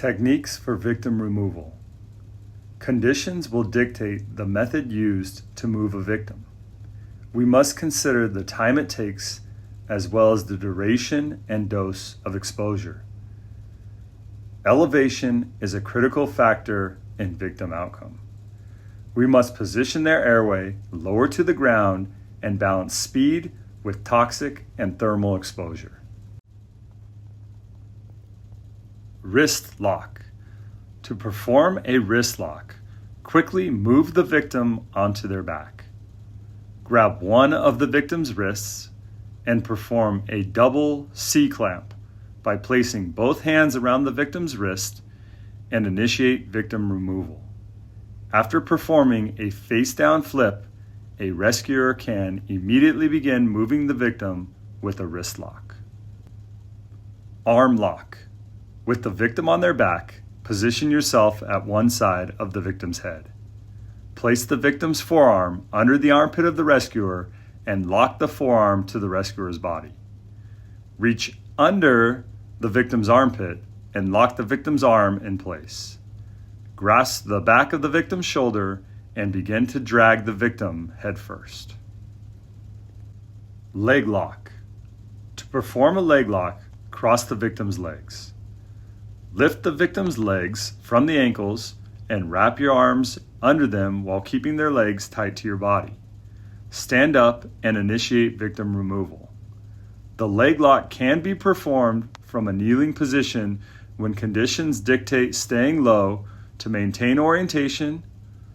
Techniques for victim removal. Conditions will dictate the method used to move a victim. We must consider the time it takes as well as the duration and dose of exposure. Elevation is a critical factor in victim outcome. We must position their airway lower to the ground and balance speed with toxic and thermal exposure. Wrist lock. To perform a wrist lock, quickly move the victim onto their back. Grab one of the victim's wrists and perform a double C-clamp by placing both hands around the victim's wrist and initiate victim removal. After performing a face-down flip, a rescuer can immediately begin moving the victim with a wrist lock. Arm lock. With the victim on their back, position yourself at one side of the victim's head. Place the victim's forearm under the armpit of the rescuer and lock the forearm to the rescuer's body. Reach under the victim's armpit and lock the victim's arm in place. Grasp the back of the victim's shoulder and begin to drag the victim head first. Leg lock. To perform a leg lock, cross the victim's legs. Lift the victim's legs from the ankles and wrap your arms under them while keeping their legs tight to your body. Stand up and initiate victim removal. The leg lock can be performed from a kneeling position when conditions dictate staying low to maintain orientation,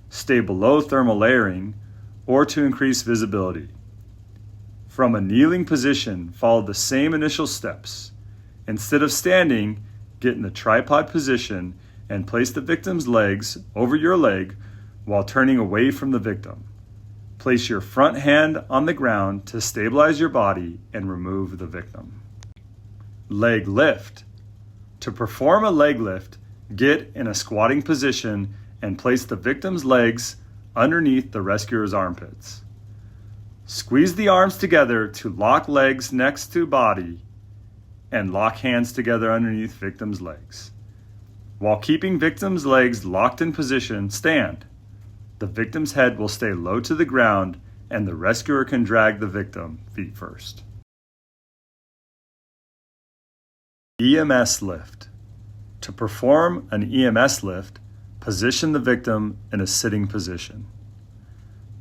stay below thermal layering, or to increase visibility. From a kneeling position, follow the same initial steps. Instead of standing, get in the tripod position and place the victim's legs over your leg while turning away from the victim. Place your front hand on the ground to stabilize your body and remove the victim. Leg lift. To perform a leg lift, get in a squatting position and place the victim's legs underneath the rescuer's armpits. Squeeze the arms together to lock legs next to body and lock hands together underneath victim's legs. While keeping victim's legs locked in position, stand. The victim's head will stay low to the ground and the rescuer can drag the victim feet first. EMS lift. To perform an EMS lift, position the victim in a sitting position.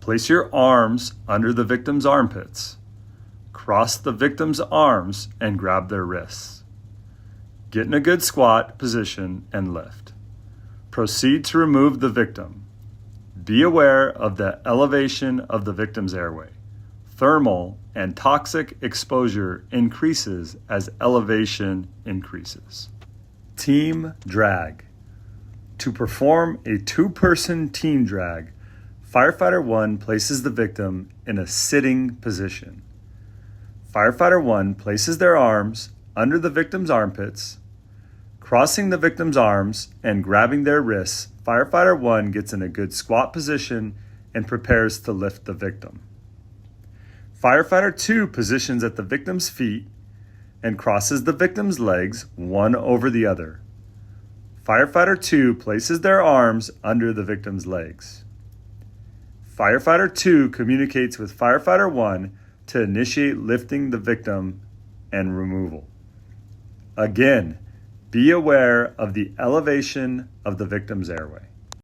Place your arms under the victim's armpits. Cross the victim's arms and grab their wrists. Get in a good squat position and lift. Proceed to remove the victim. Be aware of the elevation of the victim's airway. Thermal and toxic exposure increases as elevation increases. Team drag. To perform a two-person team drag, Firefighter 1 places the victim in a sitting position. Firefighter 1 places their arms under the victim's armpits. Crossing the victim's arms and grabbing their wrists, Firefighter 1 gets in a good squat position and prepares to lift the victim. Firefighter 2 positions at the victim's feet and crosses the victim's legs one over the other. Firefighter 2 places their arms under the victim's legs. Firefighter 2 communicates with Firefighter 1 to initiate lifting the victim and removal. Again, be aware of the elevation of the victim's airway.